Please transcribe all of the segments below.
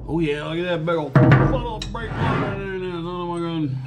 Oh yeah, look at that big old funnel brake line right there. Son of my gun.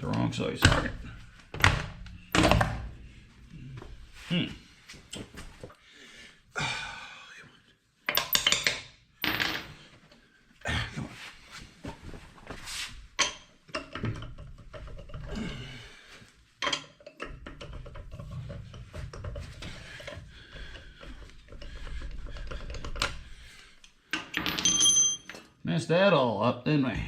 The wrong size socket. Come on. Messed that all up, didn't we?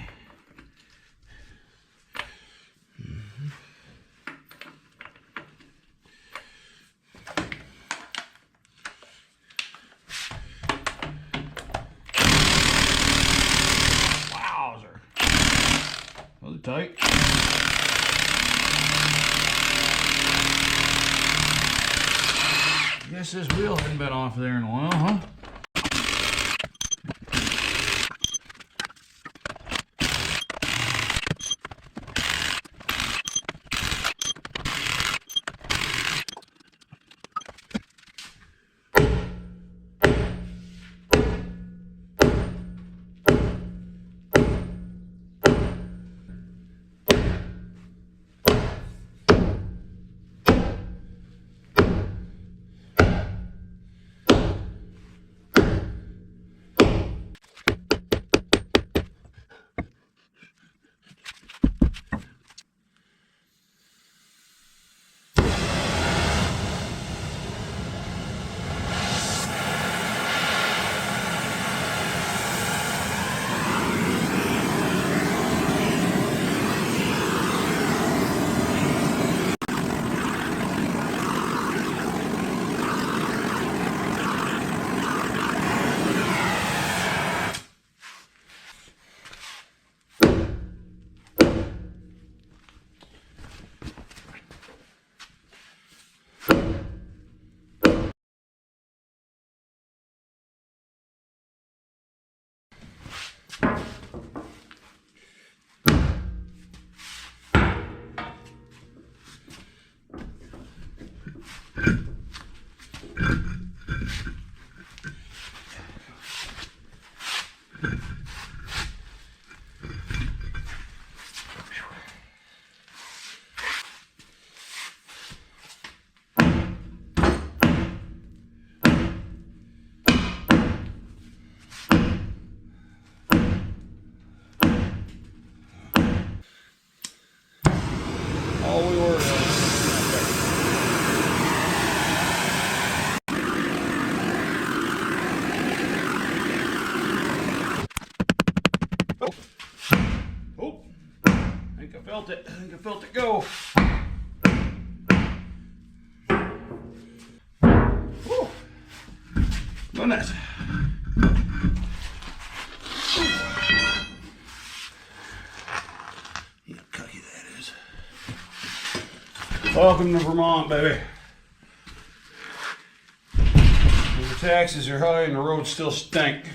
Tight. Guess this wheel hadn't been off there in a while, huh? I think I felt it go. Whew. Goodness. Yeah, cocky that is. Welcome to Vermont, baby. The taxes are high and the roads still stink.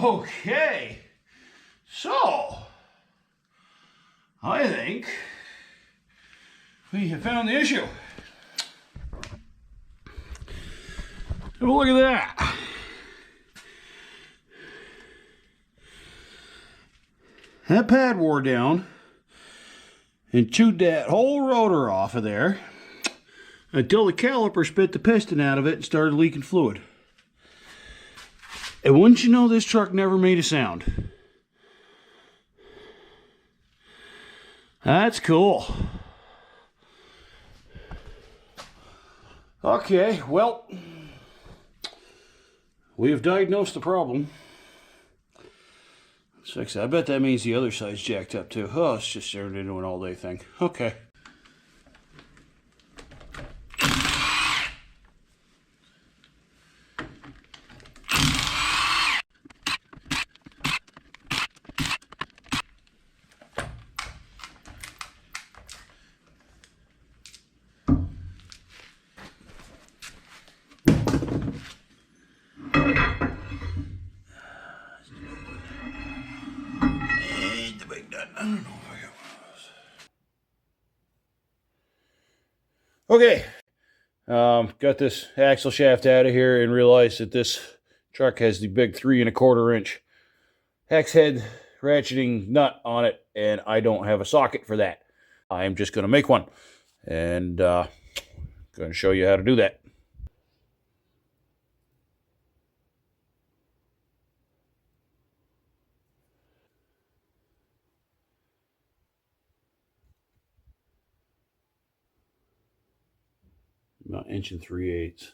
Okay. So, I think we have found the issue. Oh, look at that. That pad wore down and chewed that whole rotor off of there until the caliper spit the piston out of it and started leaking fluid. And wouldn't you know, this truck never made a sound. That's cool. Okay, well, We have diagnosed the problem. 6. I bet that means the other side's jacked up too. Oh, it's just turned into an all-day thing. Okay. Okay, got this axle shaft out of here and realized that this truck has the big 3 1/4 inch hex head ratcheting nut on it, and I don't have a socket for that. I'm just going to make one, and going to show you how to do that. About 1 3/8 inches.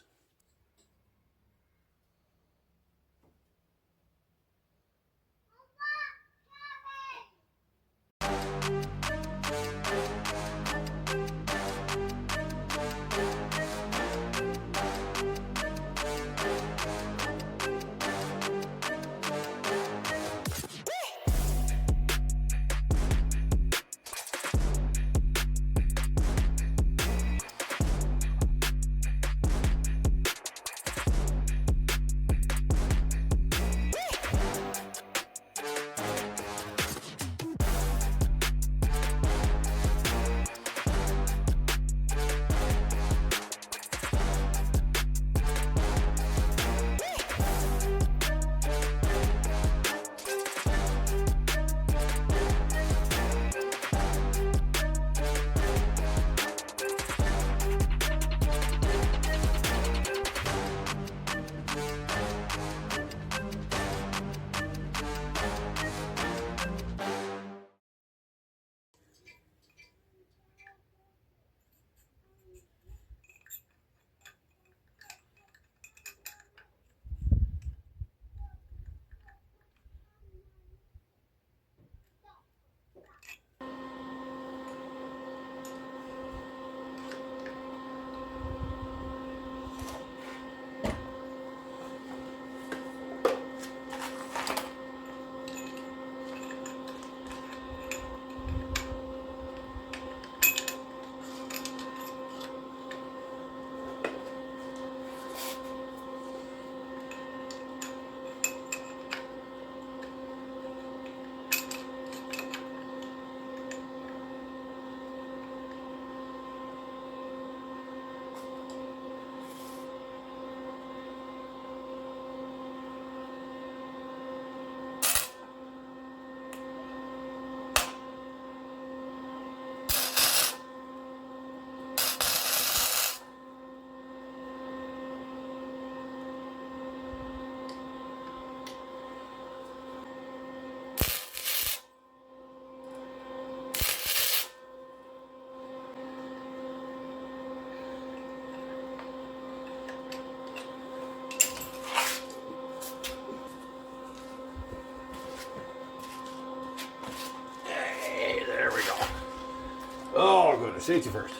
Oh, goodness. Safety first.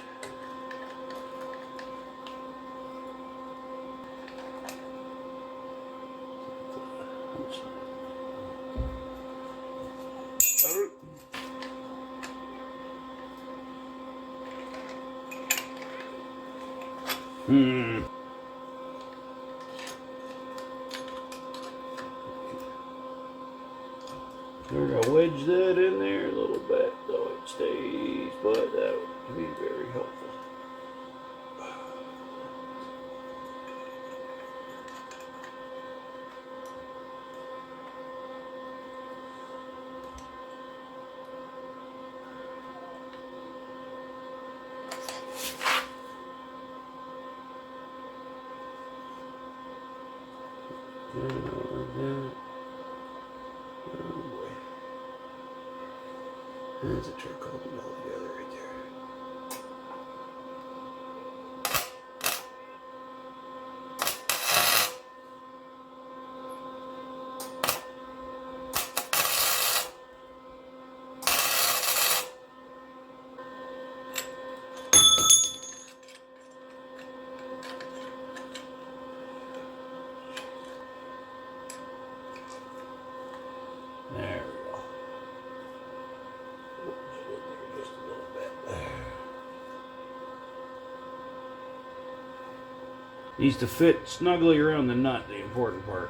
We're going to wedge that in there a little bit so it stays, but that would be very helpful. There's a trick holding it all together right there. Needs to fit snugly around the nut, the important part.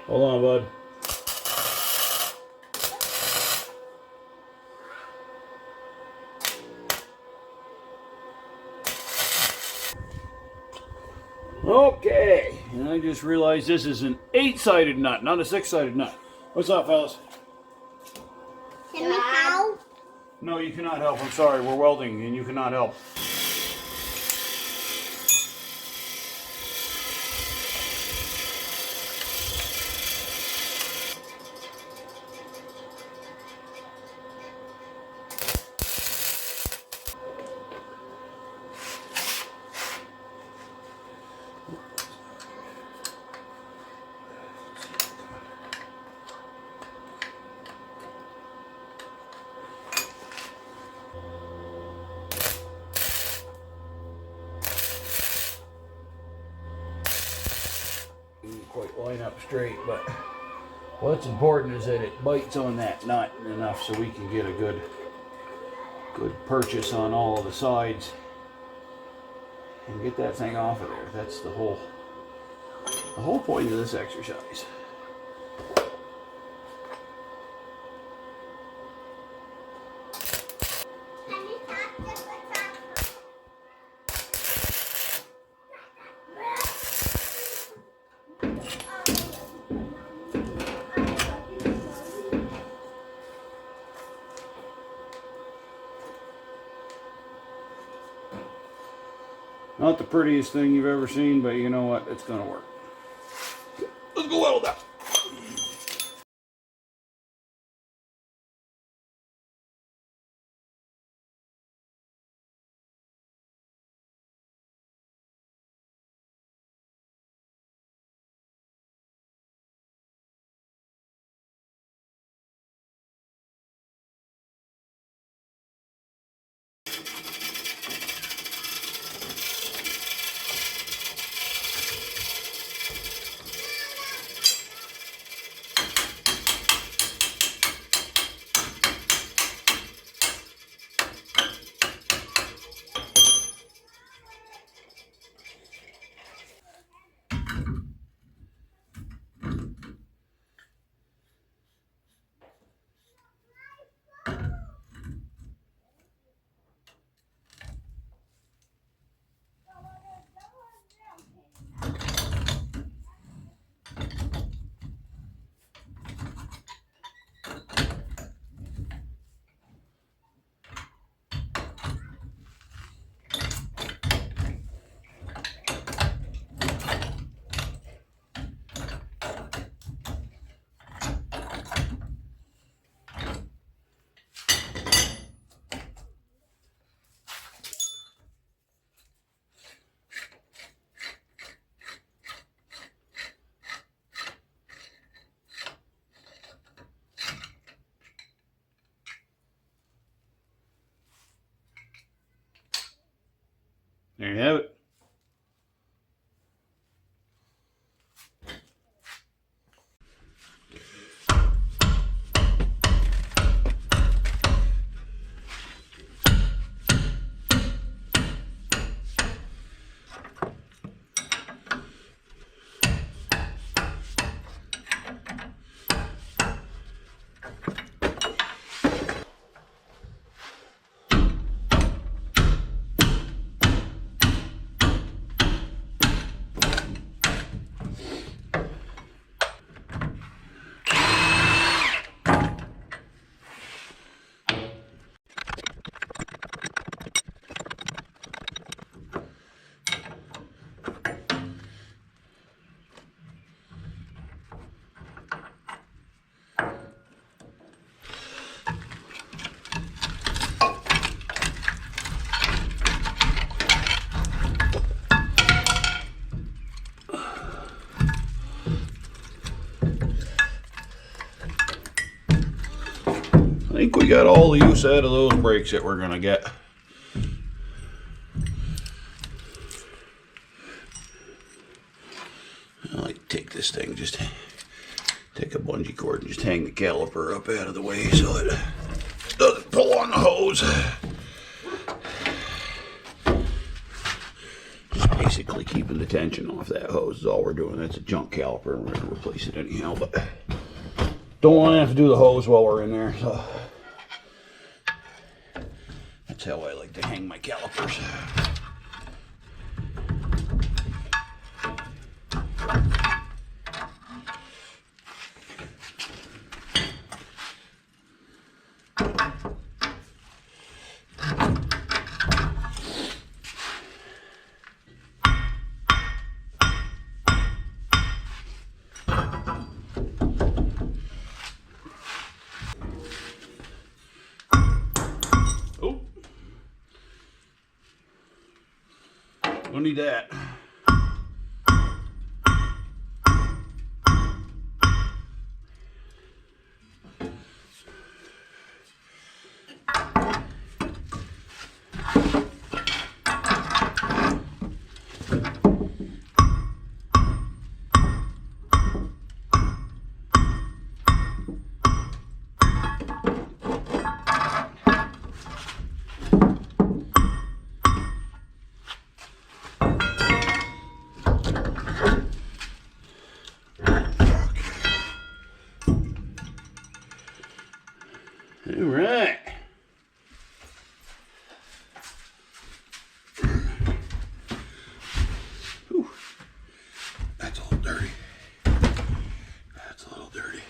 Hold on, bud. Okay, and I just realized this is an 8-sided nut, not a 6-sided nut. What's up, fellas? Can we help? No, you cannot help. I'm sorry, we're welding and you cannot help. Didn't quite line up straight, but what's important is that it bites on that nut enough so we can get a good purchase on all of the sides and get that thing off of there. That's the whole point of this exercise. Not the prettiest thing you've ever seen, but you know what? It's gonna work. Let's go weld that. There you have it. I think we got all the use out of those brakes that we're gonna get. this thing, just take a bungee cord and just hang the caliper up out of the way so it doesn't pull on the hose. Just basically keeping the tension off that hose is all we're doing. That's a junk caliper and we're going to replace it anyhow, but don't want to have to do the hose while we're in there, so that's how I like to hang my calipers. Don't need that. All right. Whew. That's a little dirty. That's a little dirty.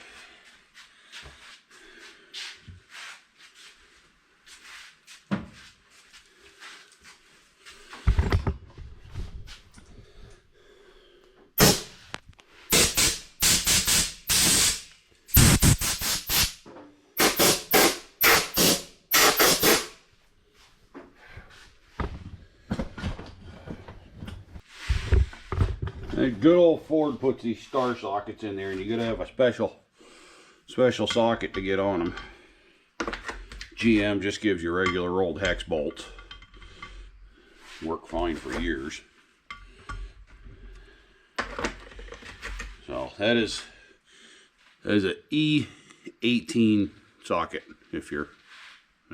Good old Ford puts these star sockets in there, and you gotta have a special socket to get on them. GM just gives you regular old hex bolts. Work fine for years. So that is an E18 socket if you're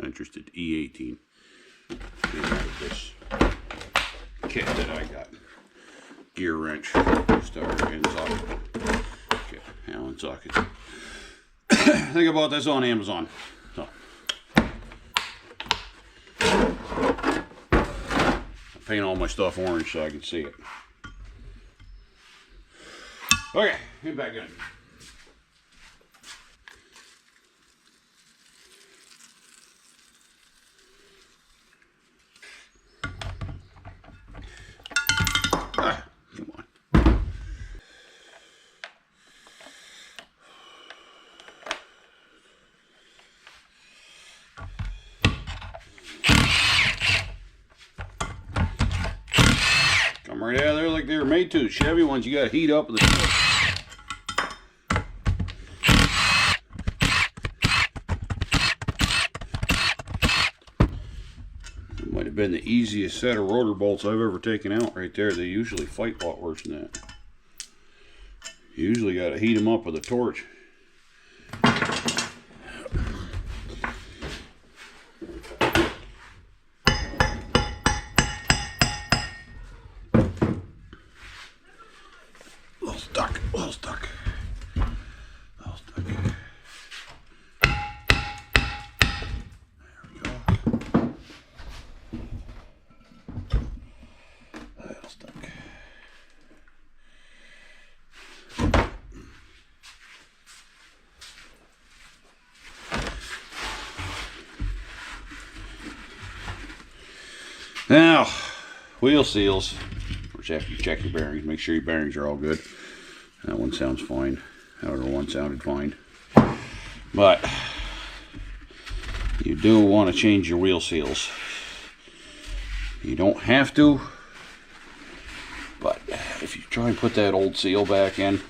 interested. E18. This kit that I got. Gear wrench, starter, and socket. Okay, Allen sockets. Think about this on Amazon. So, I paint all my stuff orange so I can see it. Okay, get back in. Right out of there like they were made to. Chevy ones you gotta heat up with the It might have been the easiest set of rotor bolts I've ever taken out right there. They usually fight a lot worse than that. You usually gotta heat them up with a torch. Now, wheel seals. Of course, after you check your bearings, make sure your bearings are all good. That one sounds fine. That other one sounded fine. But you do want to change your wheel seals. You don't have to, but if you try and put that old seal back in,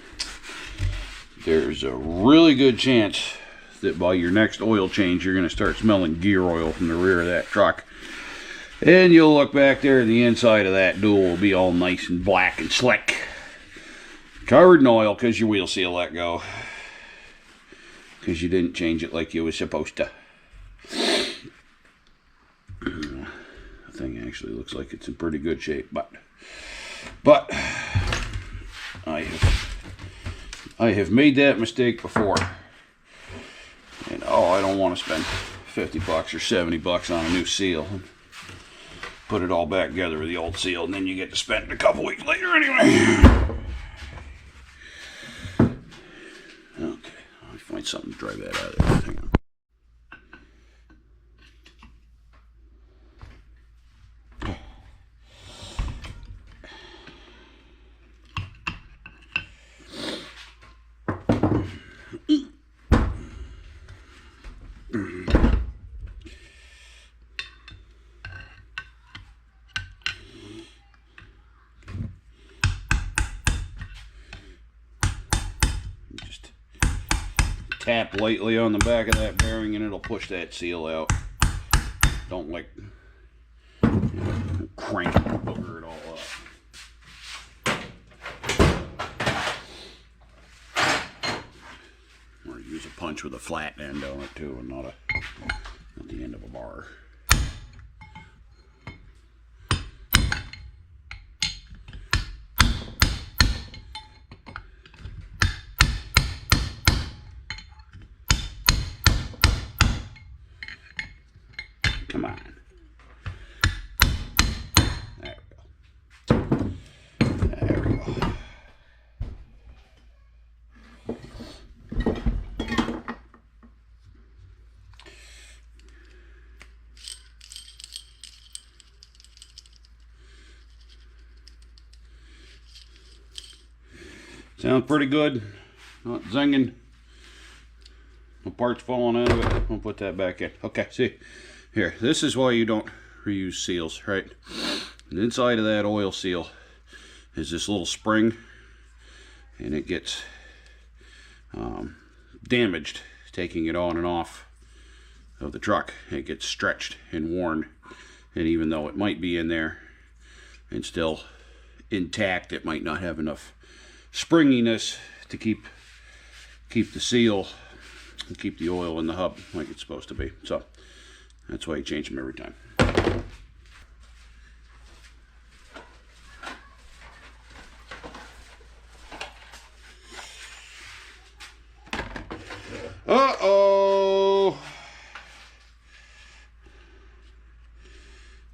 there's a really good chance that by your next oil change, you're going to start smelling gear oil from the rear of that truck. And you'll look back there, and the inside of that dual will be all nice and black and slick. Covered in oil because your wheel seal let go. Because you didn't change it like you was supposed to. The thing actually looks like it's in pretty good shape, but I have made that mistake before. And I don't want to spend $50 or $70 on a new seal. Put it all back together with the old seal, and then you get to spend it a couple weeks later anyway. Okay, I'll find something to dry that out of there. Hang on. Just tap lightly on the back of that bearing and it'll push that seal out. Don't like crank it and booger it all up. Or use a punch with a flat end on it too, and not the end of a bar. Come on. There we go. There we go. Sounds pretty good. Not zinging. No parts falling out of it. I'll put that back in. Okay, see. Here, this is why you don't reuse seals, right? And inside of that oil seal is this little spring, and it gets damaged taking it on and off of the truck. It gets stretched and worn, and even though it might be in there and still intact, it might not have enough springiness to keep the seal and keep the oil in the hub like it's supposed to be. So that's why you change them every time. Uh-oh!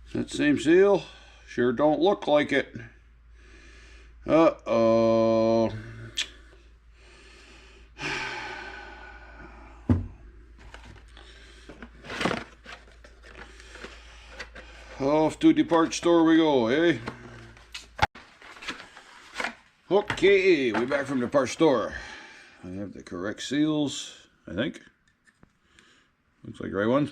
Is that the same seal? Sure don't look like it. Uh-oh. Off to the parts store we go, eh? Okay, we're back from the parts store. I have the correct seals, I think. Looks like the right ones.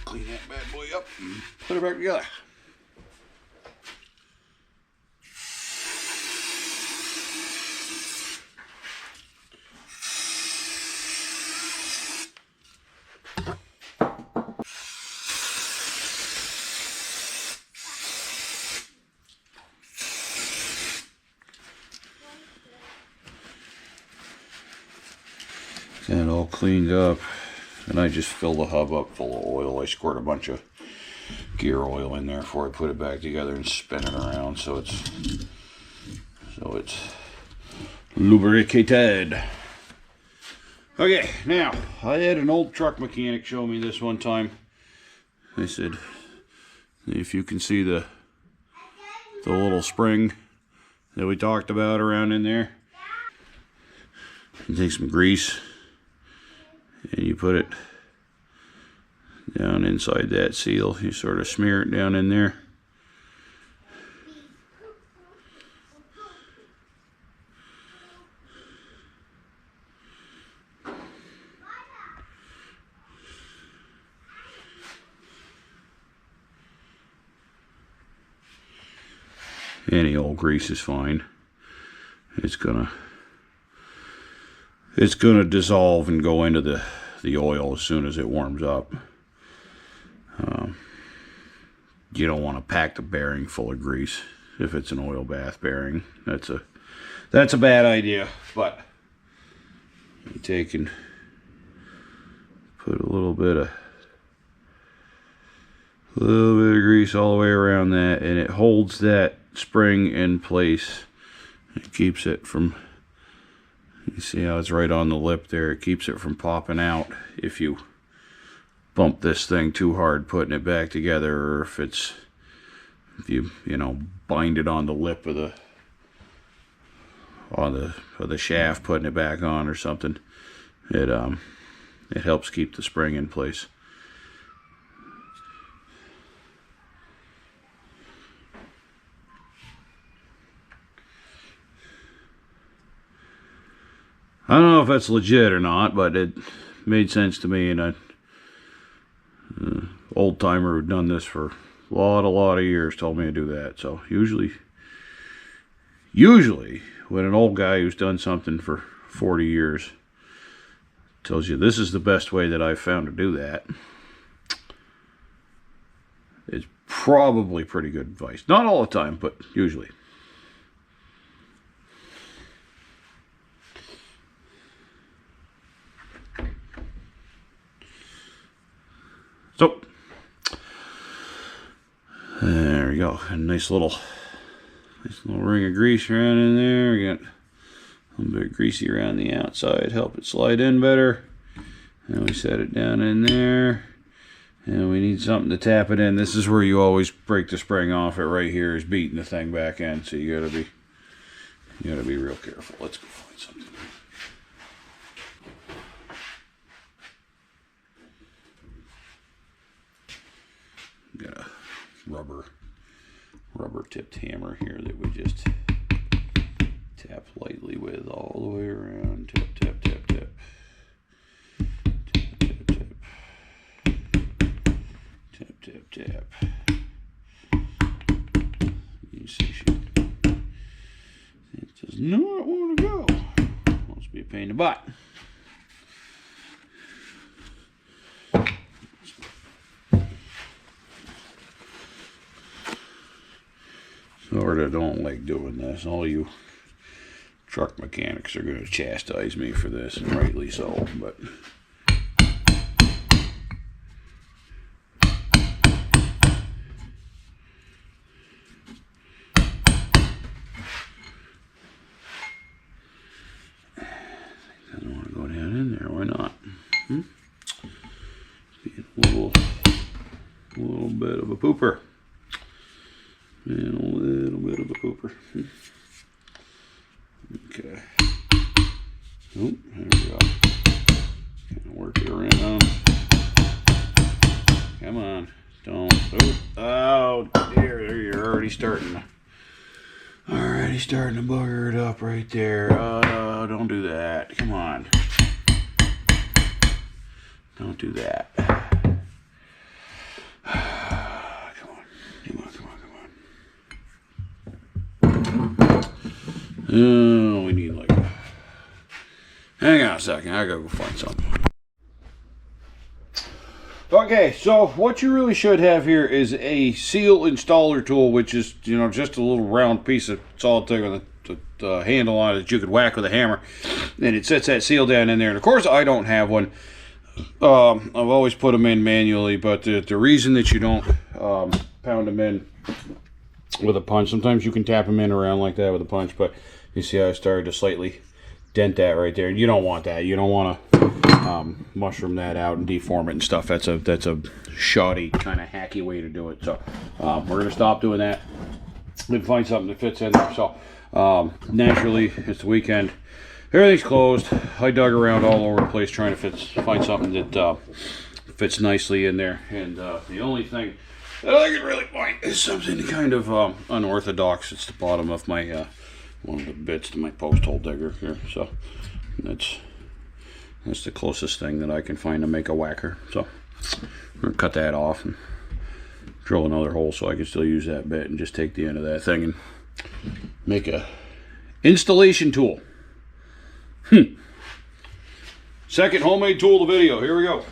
Clean that bad boy up and put it back together. That all cleaned up, and I just fill the hub up full of oil. I squirt a bunch of gear oil in there before I put it back together and spin it around so it's lubricated. Okay, now I had an old truck mechanic show me this one time. They said, if you can see the little spring that we talked about around in there, you take some grease and you put it down inside that seal. You sort of smear it down in there. Any old grease is fine. It's gonna dissolve and go into the oil as soon as it warms up. you don't want to pack the bearing full of grease if it's an oil bath bearing. That's a bad idea. But you take and put a little bit of grease all the way around that, and it holds that spring in place. It keeps it from, you see how it's right on the lip there, it keeps it from popping out if you bump this thing too hard putting it back together, or if you bind it on the lip of the shaft putting it back on or something. It helps keep the spring in place. I don't know if that's legit or not, but it made sense to me, and old timer who'd done this for a lot of years told me to do that. So usually when an old guy who's done something for 40 years tells you this is the best way that I've found to do that, it's probably pretty good advice. Not all the time, but usually. So, there we go. A nice little ring of grease around in there. We got a little bit greasy around the outside, help it slide in better. And we set it down in there. And we need something to tap it in. This is where you always break the spring off. It right here is beating the thing back in, so you gotta be real careful. Let's go find something. Got a rubber tipped hammer here that we just tap lightly with all the way around. Tap, tap, tap, tap. Tap, tap, tap. Tap, tap, tap. You see, it does not want to go. Must be a pain in the butt. Sort of don't like doing this. All you truck mechanics are going to chastise me for this, and rightly so, but doesn't want to go down in there. Why not? Being a little bit of a pooper. And a little bit of a pooper. Okay. Oh, there we go. Kind of work it around. Come on. Don't. Oh, dear. You're already starting to bugger it up right there. Oh, don't do that. Come on. Don't do that. Oh, we need like... Hang on a second, I gotta go find something. Okay, so what you really should have here is a seal installer tool, which is, just a little round piece of solid thing with a handle on it that you could whack with a hammer. And it sets that seal down in there. And of course, I don't have one. I've always put them in manually, but the reason that you don't pound them in with a punch, sometimes you can tap them in around like that with a punch, but you see how I started to slightly dent that right there. You don't want that. You don't want to mushroom that out and deform it and stuff. That's a shoddy, kind of hacky way to do it. So we're going to stop doing that and find something that fits in there. So naturally, it's the weekend. Everything's closed. I dug around all over the place trying to find something that fits nicely in there. And the only thing that I can really find is something kind of unorthodox. It's the bottom of my one of the bits to my post hole digger here. So that's the closest thing that I can find to make a whacker. So I'm gonna cut that off and drill another hole so I can still use that bit and just take the end of that thing and make a installation tool. Second homemade tool of the video. Here we go.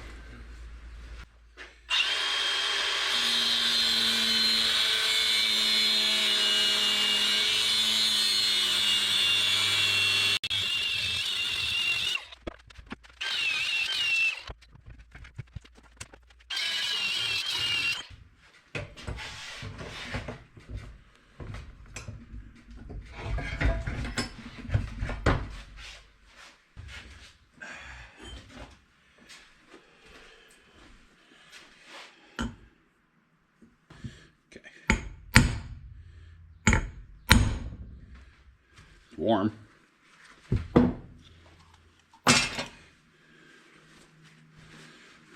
warm.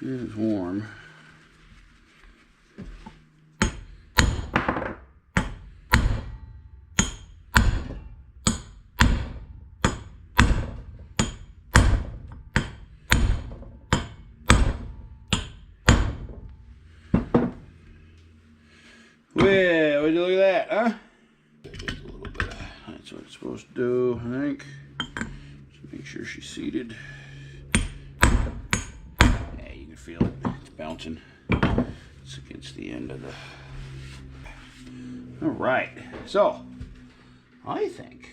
It's warm. Well, would you look at that, huh? Just a little bit. That's what it's supposed to do, I think. Just make sure she's seated. Yeah, you can feel it. It's bouncing. It's against the end of the... All right. So, I think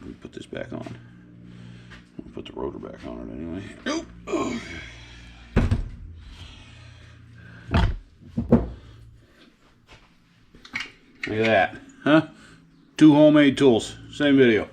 we put this back on. I'll put the rotor back on it anyway. Nope. Oh. Look at that, huh? 2 homemade tools, same video.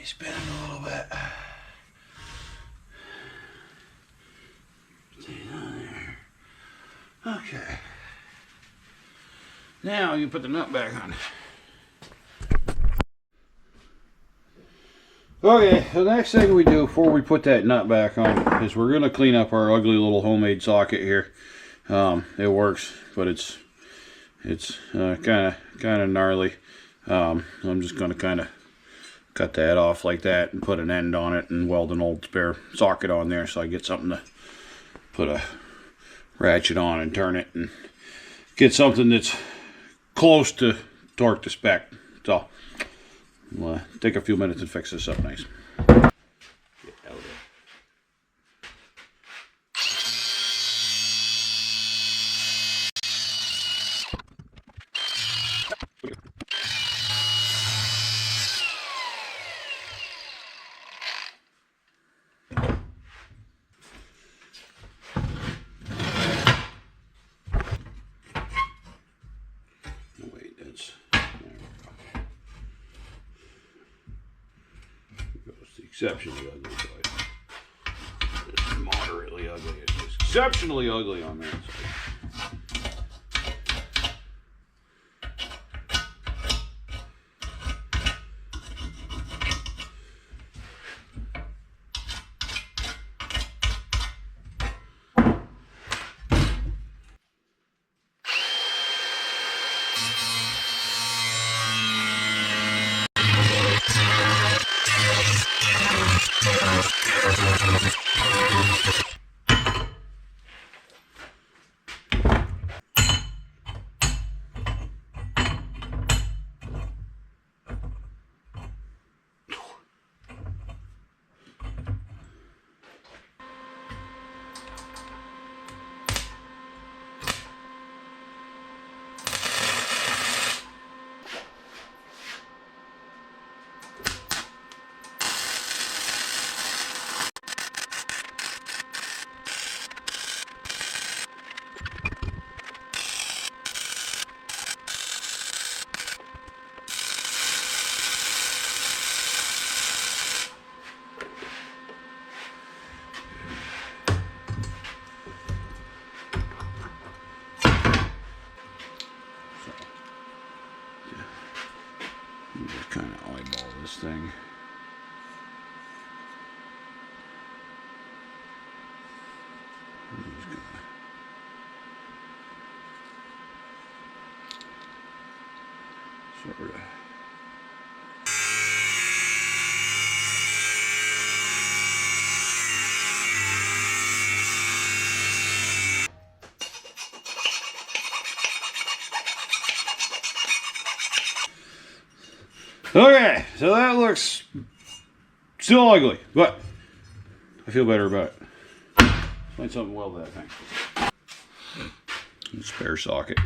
Spin it a little bit. Stay on there. Okay. Now you put the nut back on. Okay, the next thing we do before we put that nut back on is we're going to clean up our ugly little homemade socket here. It works, but it's kind of gnarly. I'm just going to kind of cut that off like that and put an end on it and weld an old spare socket on there so I get something to put a ratchet on and turn it and get something that's close to torque to spec. So we'll take a few minutes and fix this up nice. Exceptionally ugly side. It's moderately ugly. It's exceptionally ugly on that side. Just kind of eyeball this thing. I'm just gonna sort of. Okay, so that looks still ugly, but I feel better about it. Find something well with that thing. Spare socket.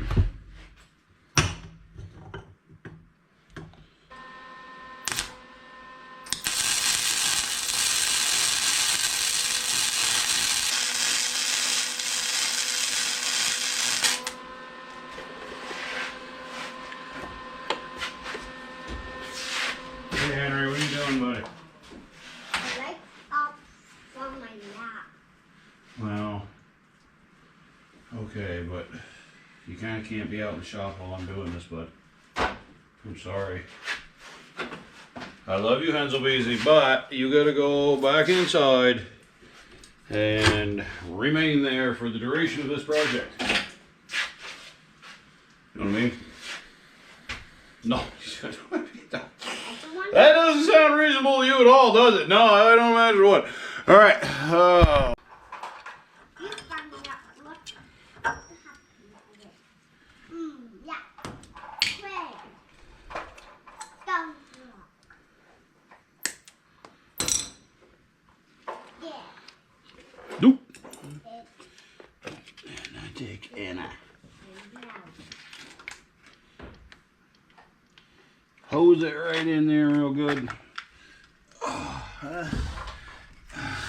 Hey Henry, what are you doing, buddy? I like up from my lap. Well, okay, but you kind of can't be out in the shop while I'm doing this, bud. I'm sorry. I love you, Hensel Beasley, but you gotta go back inside and remain there for the duration of this project. You know what I mean? No. That doesn't sound reasonable to you at all, does it? No, I don't imagine what. All right. You find out what happened. Yeah. Play. Don't look. Yeah. Nope. And I take Anna. Hose it right in there real good.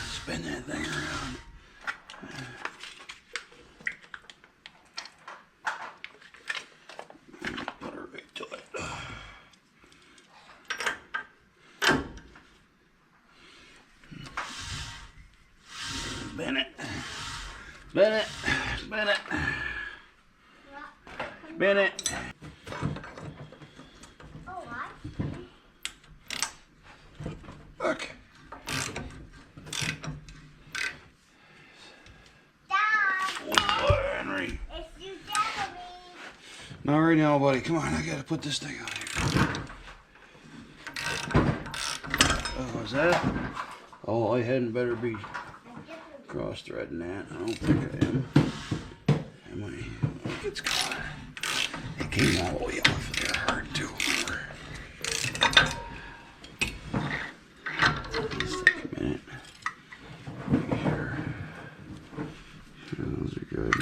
Spin that thing around. Put her right to it. Spin it. Spin it. Spin it. Spin it. Okay. What, Henry? It's you, Daddy. Not right now, buddy. Come on, I gotta put this thing on here. Oh, is that? Oh, I hadn't better be cross-threading that. I don't think I am. Am I? Look, it's gone. It came all the way off of there hard, too. Just take a minute. Make sure. Those are good.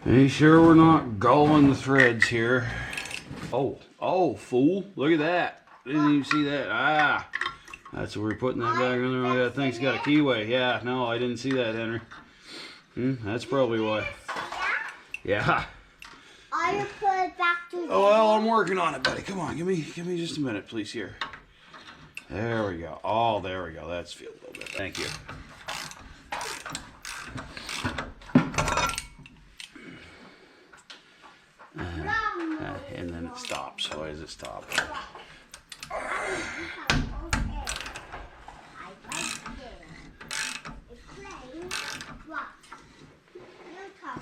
Make sure we're not gulling the threads here. Oh, fool. Look at that. Didn't even see that. Ah. That's what we're putting that back in there. Oh, that thing's got a keyway. Yeah, no, I didn't see that, Henry. That's probably why. Yeah. I'll put it back to Oh, well, I'm working on it, buddy. Come on, give me just a minute, please, here. There we go. Oh, there we go. That's feels a little bit. Thank you. And then it stops. Why does it stop?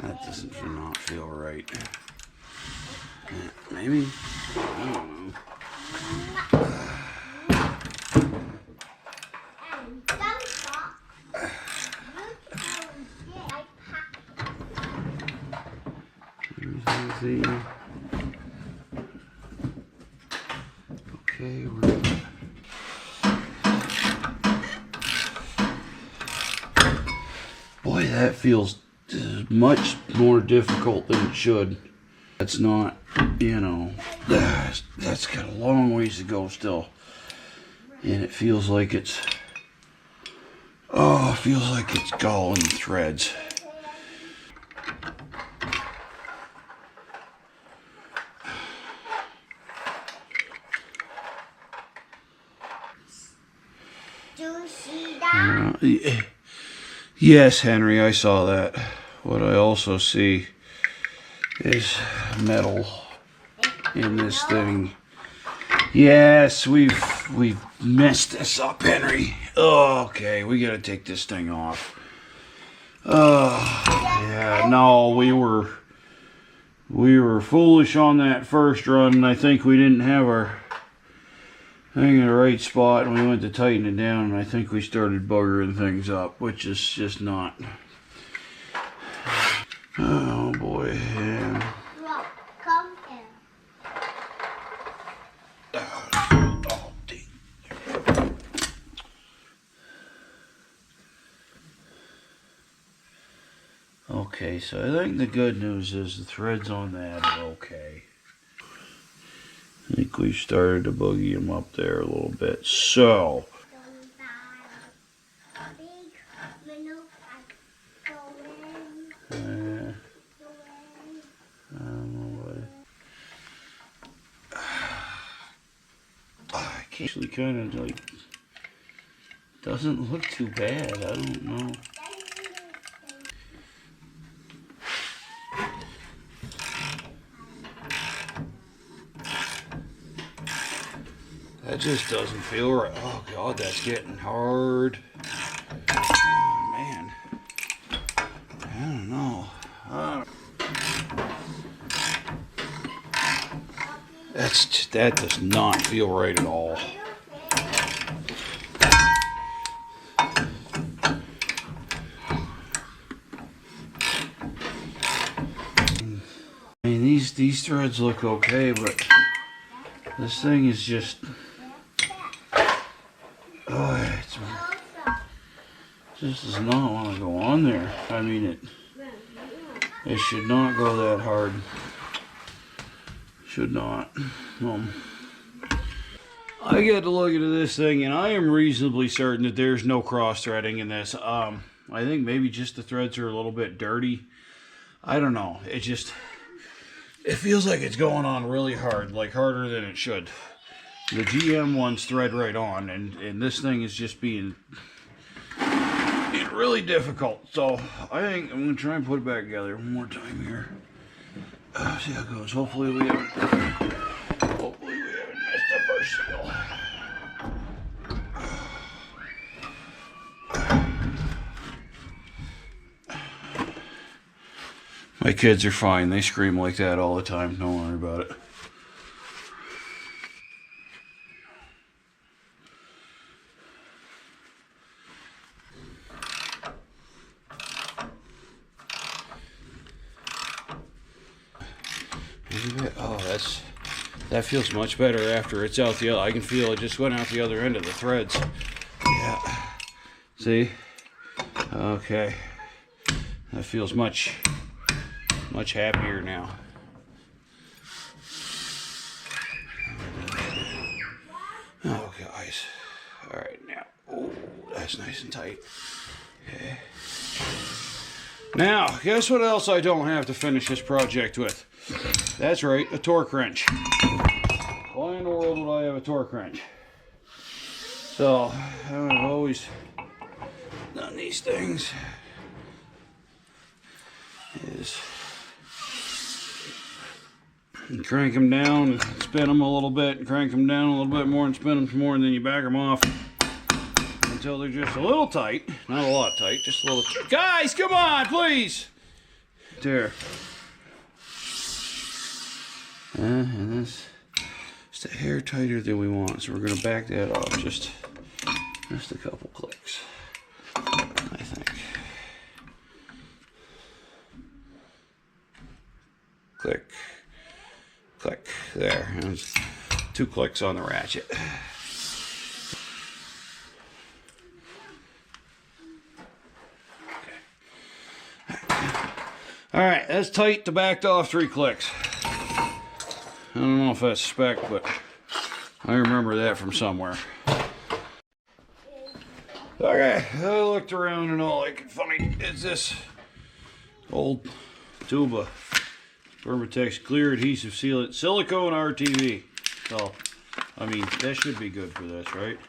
That doesn't not feel right. Maybe. I don't know. See. Okay, we're boy, that feels much more difficult than it should. That's not, you know, that's got a long ways to go still. And it feels like it's, oh, it feels like it's galling threads. Do you see that? Yes, Henry, I saw that. What I also see is metal. in this thing. Yes, we've messed this up, Henry. Oh, okay, we gotta take this thing off. Oh, yeah, no, we were foolish on that first run. I think we didn't have our thing in the right spot, and we went to tighten it down, and I think we started buggering things up, which is just not. Oh boy, yeah. Look, come here. Oh, dang. Okay, so I think the good news is the threads on that are okay. I think we started to boogie them up there a little bit. So, I actually kind of like doesn't look too bad. I don't know. That just doesn't feel right. Oh God, that's getting hard. Oh, man, I don't know. That does not feel right at all. I mean, these threads look okay, but this thing is just, it just does not want to go on there. I mean, it should not go that hard. Should not. I get to look into this thing, and I am reasonably certain that there's no cross threading in this. I think maybe just the threads are a little bit dirty. I don't know. It feels like it's going on really hard, like harder than it should. The GM ones thread right on, and this thing is just being really difficult. So I think I'm gonna try and put it back together one more time here. See how it goes. Hopefully we haven't messed up our seal. My kids are fine. They scream like that all the time. Don't worry about it. Oh, that feels much better after it's out the other. I can feel it just went out the other end of the threads. Yeah. See? Okay. That feels much happier now. Oh, guys. All right, now. Oh, that's nice and tight. Okay. Now, guess what else I don't have to finish this project with? That's right, a torque wrench. Why in the world would I have a torque wrench? So, I've always done these things is crank them down and spin them a little bit, and crank them down a little bit more and spin them some more, and then you back them off until they're just a little tight. Not a lot tight, just a little. Guys, come on, please! There. And this just a hair tighter than we want, so we're going to back that off just a couple clicks, I think. Click, click, there. There's 2 clicks on the ratchet. All right, that's tight to backed off 3 clicks. I don't know if that's spec, but I remember that from somewhere. Okay, I looked around and all I could find is this old tuba. Permatex clear adhesive sealant, silicone RTV. So, I mean, that should be good for this, right?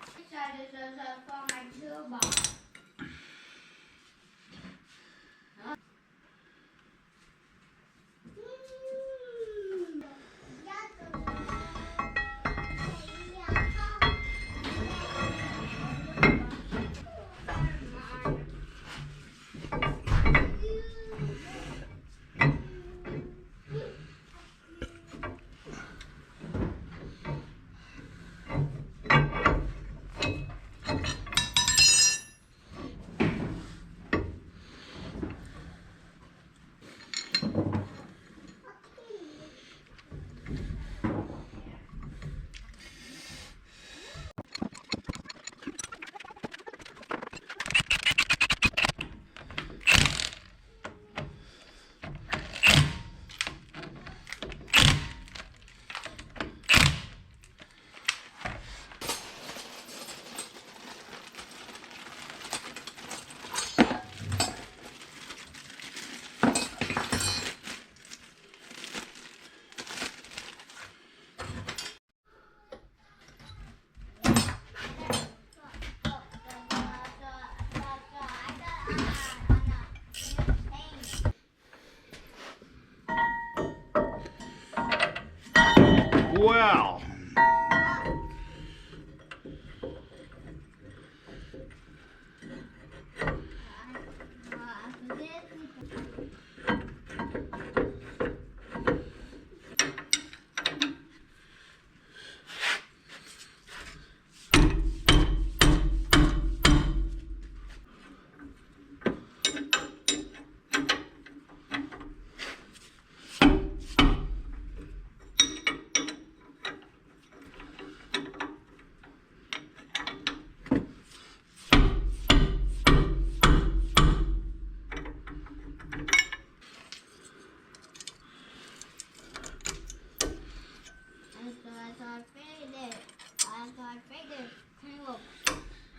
Well.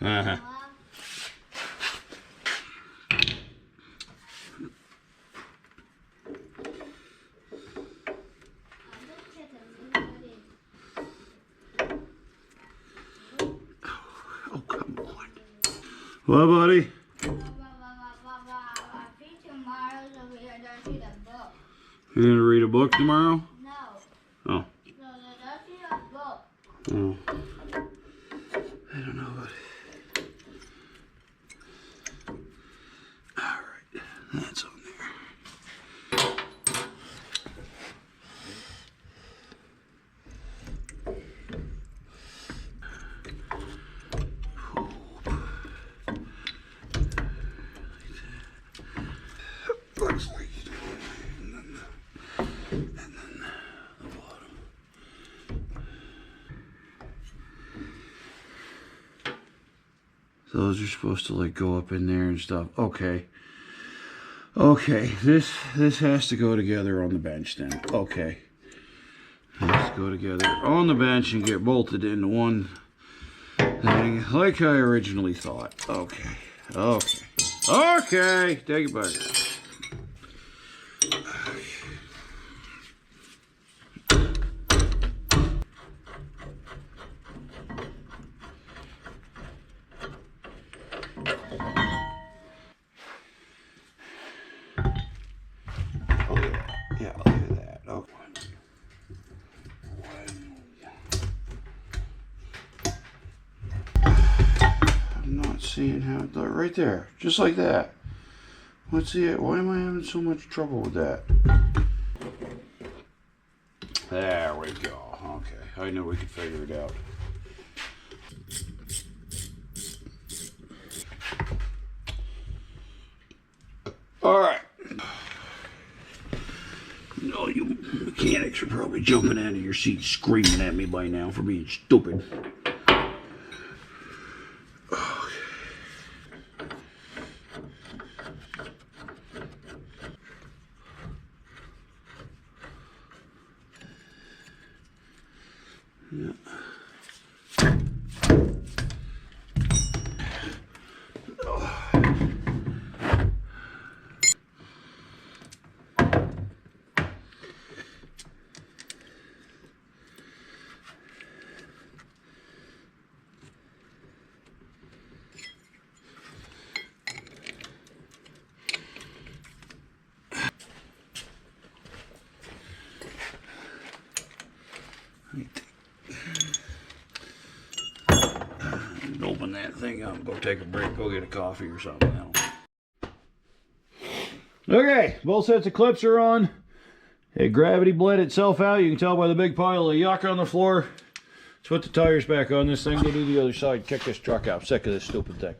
Uh-huh. Oh, come on. What, buddy? You're gonna read a book tomorrow? No. Oh. No, that's a book. Oh. I don't know, buddy. Alright, that's on there. Looks like and then the bottom. Those are supposed to like go up in there and stuff. Okay. Okay, this has to go together on the bench then. Okay. Let's go together on the bench and get bolted into one thing like I originally thought. Okay. Okay. Okay. Take it back. Yeah, look at that. Okay. I'm not seeing how it does. Right there. Just like that. Let's see it. Why am I having so much trouble with that? There we go. Okay. I knew we could figure it out. Alright. No, you mechanics are probably jumping out of your seats screaming at me by now for being stupid. Yeah. Open that thing up, go take a break, go get a coffee or something else. Okay, both sets of clips are on. It gravity bled itself out. You can tell by the big pile of yuck on the floor. Let's put the tires back on this thing. Go do the other side. Check this truck out. I'm sick of this stupid thing.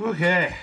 Okay.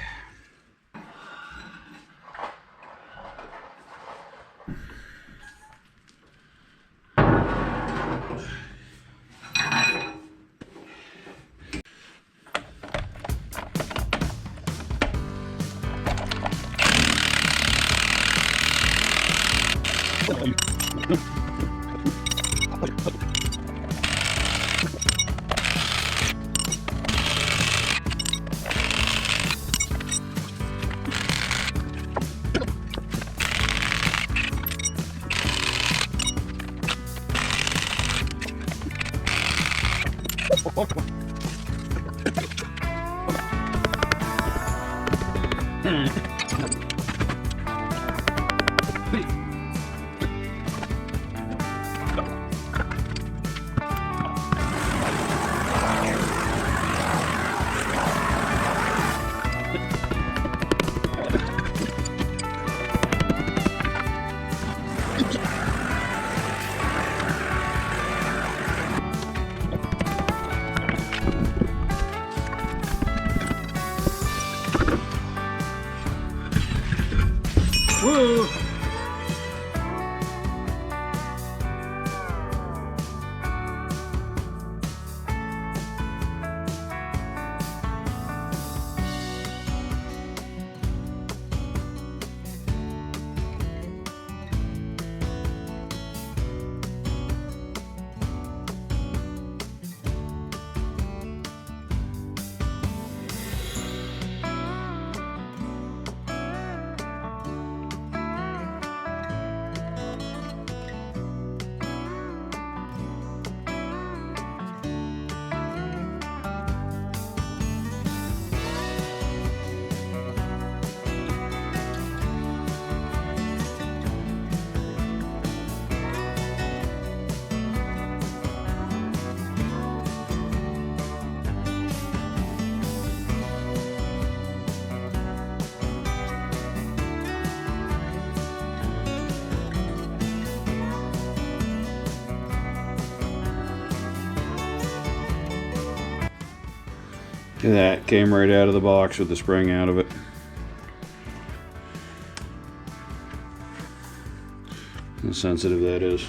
Woo! Look at that, came right out of the box with the spring out of it. How sensitive that is.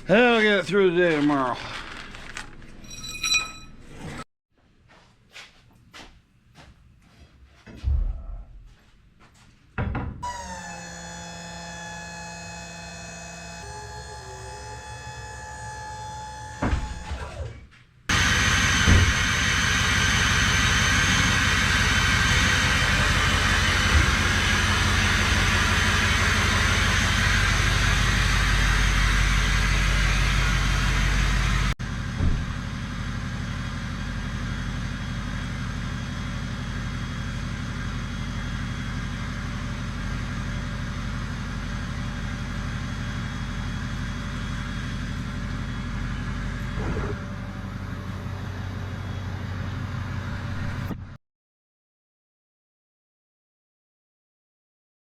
I'll get it through the day tomorrow.